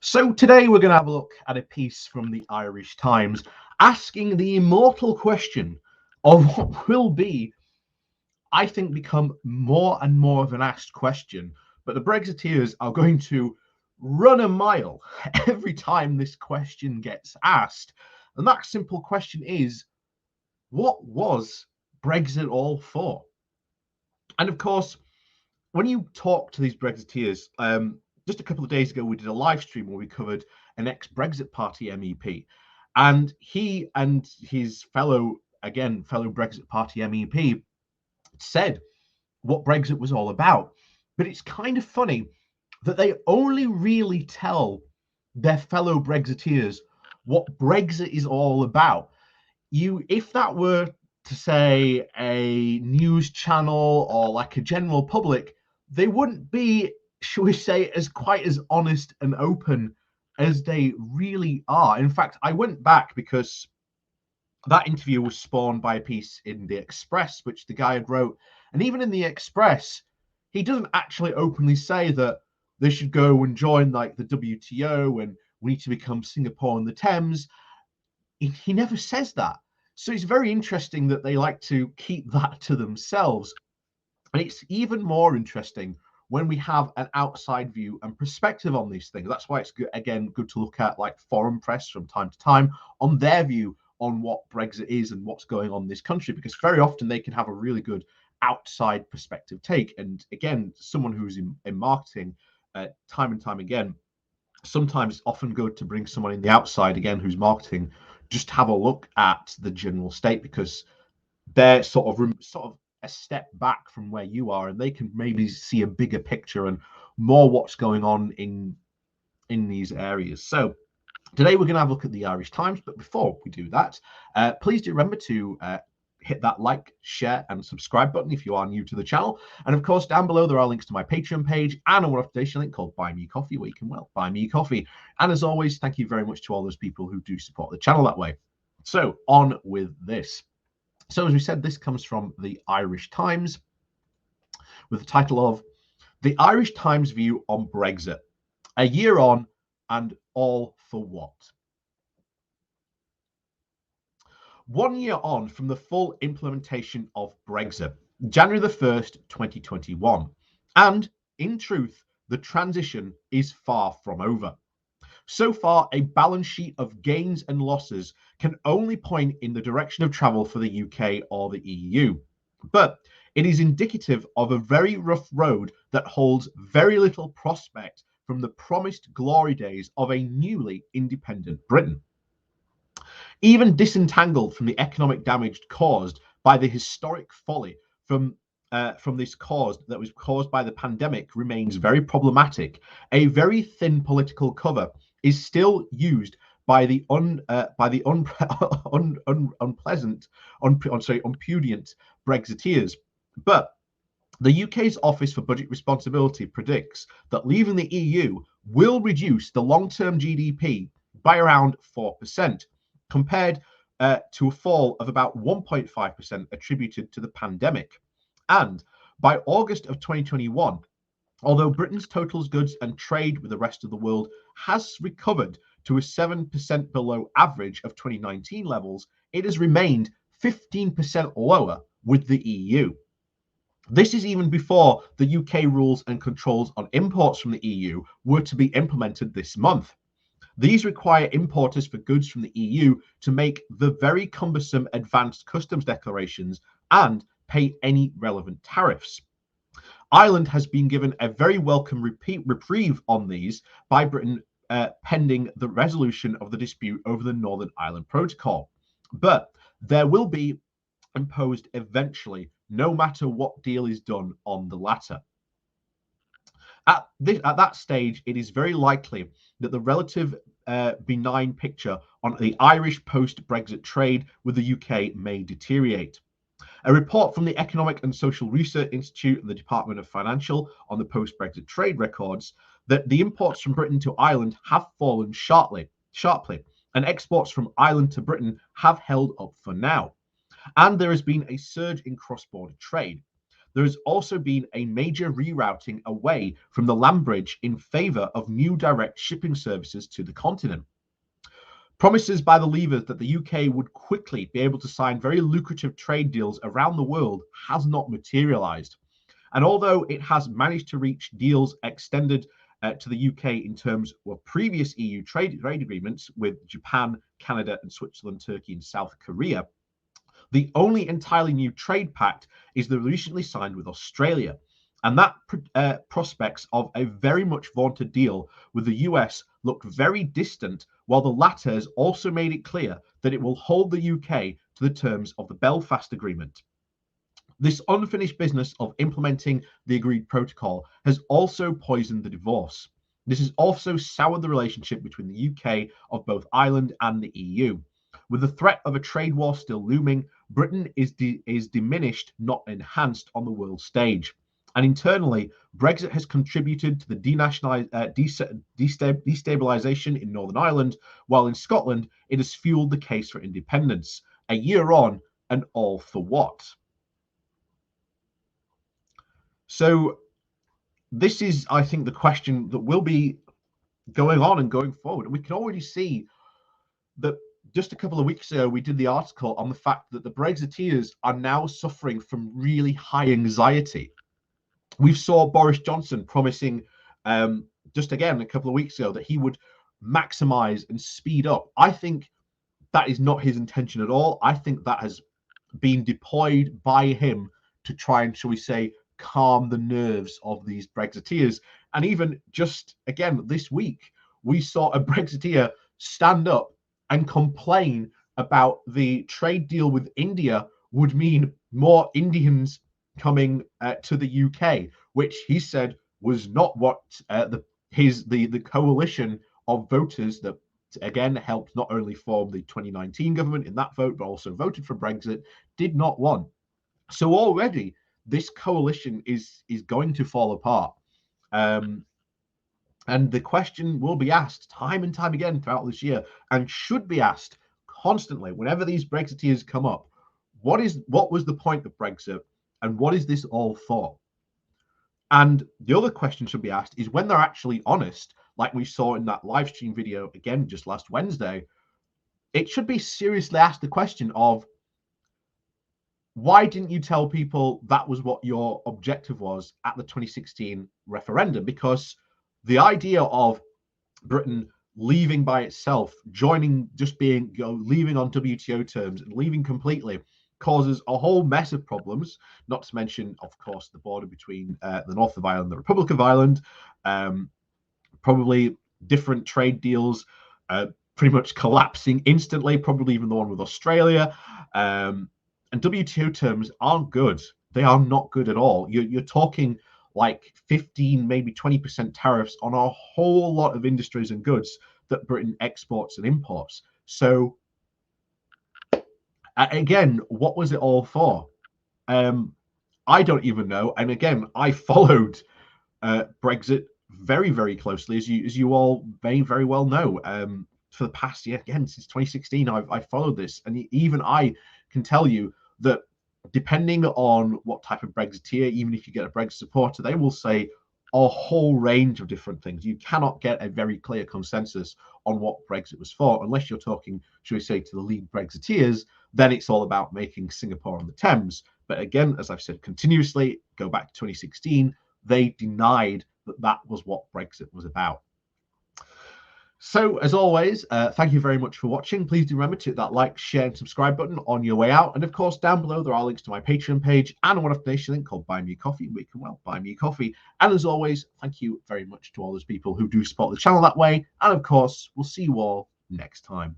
So today we're going to have a look at a piece from the Irish Times asking the immortal question of what will be, I think, become more and more of an asked question. But the Brexiteers are going to run a mile every time this question gets asked. And that simple question is, what was Brexit all for? And of course, when you talk to these Brexiteers, just a couple of days ago, we did a live stream where we covered an ex-Brexit Party MEP, and he and his fellow Brexit Party MEP said what Brexit was all about. But it's kind of funny that they only really tell their fellow Brexiteers what Brexit is all about. If that were to say a news channel or like a general public, they wouldn't be, shall we say, as quite as honest and open as they really are. In fact, I went back because that interview was spawned by a piece in the Express, which the guy had wrote. And even in the Express, he doesn't actually openly say that they should go and join like the WTO and we need to become Singapore on the Thames. He never says that. So it's very interesting that they like to keep that to themselves. And it's even more interesting when we have an outside view and perspective on these things. That's why it's good, again, good to look at like foreign press from time to time on their view on what Brexit is and what's going on in this country, because very often they can have a really good outside perspective take. And again, someone who's in marketing, time and time again, sometimes often good to bring someone in the outside again who's marketing, just have a look at the general state, because they're sort of a step back from where you are, and they can maybe see a bigger picture and more what's going on in these areas. So today we're going to have a look at the Irish Times, but before we do that, please do remember to hit that like, share, and subscribe button if you are new to the channel. And of course, down below there are links to my Patreon page and a one-off link called Buy Me Coffee, where you can, well, buy me coffee. And as always, thank you very much to all those people who do support the channel that way. So on with this. So as we said, this comes from the Irish Times with the title of The Irish Times View on Brexit, a year on and all for what? 1 year on from the full implementation of Brexit, January the 1st, 2021. And in truth, the transition is far from over. So far, a balance sheet of gains and losses can only point in the direction of travel for the UK or the EU. But it is indicative of a very rough road that holds very little prospect from the promised glory days of a newly independent Britain. Even disentangled from the economic damage caused by the historic folly from this cause that was caused by the pandemic remains very problematic. A very thin political cover is still used by the unpudent Brexiteers. But the UK's Office for Budget Responsibility predicts that leaving the EU will reduce the long-term GDP by around 4%, compared to a fall of about 1.5% attributed to the pandemic. And by August of 2021, although Britain's total goods and trade with the rest of the world has recovered to a 7% below average of 2019 levels, it has remained 15% lower with the EU. This is even before the UK rules and controls on imports from the EU were to be implemented this month. These require importers for goods from the EU to make the very cumbersome advanced customs declarations and pay any relevant tariffs. Ireland has been given a very welcome reprieve on these by Britain, pending the resolution of the dispute over the Northern Ireland Protocol. But there will be imposed eventually, no matter what deal is done on the latter. At that stage, it is very likely that the relative benign picture on the Irish post-Brexit trade with the UK may deteriorate. A report from the Economic and Social Research Institute and the Department of Financial on the post-Brexit trade records that the imports from Britain to Ireland have fallen sharply, and exports from Ireland to Britain have held up for now. And there has been a surge in cross-border trade. there has also been a major rerouting away from the land bridge in favour of new direct shipping services to the continent. Promises by the leaders that the UK would quickly be able to sign very lucrative trade deals around the world has not materialised. And although it has managed to reach deals extended to the UK in terms of previous EU trade agreements with Japan, Canada, and Switzerland, Turkey, and South Korea, the only entirely new trade pact is the recently signed with Australia. And that prospects of a very much vaunted deal with the US looked very distant, while the latter has also made it clear that it will hold the UK to the terms of the Belfast Agreement. This unfinished business of implementing the agreed protocol has also poisoned the divorce. This has also soured the relationship between the UK of both Ireland and the EU. With the threat of a trade war still looming, Britain is diminished, not enhanced, on the world stage. And internally, Brexit has contributed to the destabilisation in Northern Ireland, while in Scotland, it has fueled the case for independence. A year on, and all for what? So this is, I think, the question that will be going on and going forward. And we can already see that just a couple of weeks ago, we did the article on the fact that the Brexiteers are now suffering from really high anxiety. We saw Boris Johnson promising just again a couple of weeks ago that he would maximize and speed up. I think that is not his intention at all. I think that has been deployed by him to try and, shall we say, calm the nerves of these Brexiteers. And even just again this week, we saw a Brexiteer stand up and complain about the trade deal with India would mean more Indians coming to the UK, which he said was not what the coalition of voters that again helped not only form the 2019 government in that vote, but also voted for Brexit, did not want. So already this coalition is going to fall apart. And the question will be asked time and time again throughout this year, and should be asked constantly whenever these Brexiteers come up. What was the point of Brexit, and what is this all for? And the other question should be asked is when they're actually honest, like we saw in that live stream video again just last Wednesday, it should be seriously asked the question of, why didn't you tell people that was what your objective was at the 2016 referendum? Because the idea of Britain leaving by itself, joining, just being, leaving on WTO terms and leaving completely, causes a whole mess of problems, not to mention, of course, the border between the North of Ireland and the Republic of Ireland, probably different trade deals pretty much collapsing instantly, probably even the one with Australia. And WTO terms aren't good. They are not good at all. You're talking like 15, maybe 20% tariffs on a whole lot of industries and goods that Britain exports and imports. So again, what was it all for? I don't even know. And again, I followed Brexit very, very closely, as you all may very well know. For the past year, again, since 2016, I've followed this, and even I can tell you that depending on what type of Brexiteer, even if you get a Brexit supporter, they will say a whole range of different things. You cannot get a very clear consensus on what Brexit was for, unless you're talking, should we say, to the League Brexiteers. Then it's all about making Singapore on the Thames. But again, as I've said continuously, go back to 2016, they denied that that was what Brexit was about. So, as always, thank you very much for watching. Please do remember to hit that like, share, and subscribe button on your way out. And of course, down below, there are links to my Patreon page and a one-off donation link called Buy Me a Coffee, where you can, well, buy me a coffee. And as always, thank you very much to all those people who do support the channel that way. And of course, we'll see you all next time.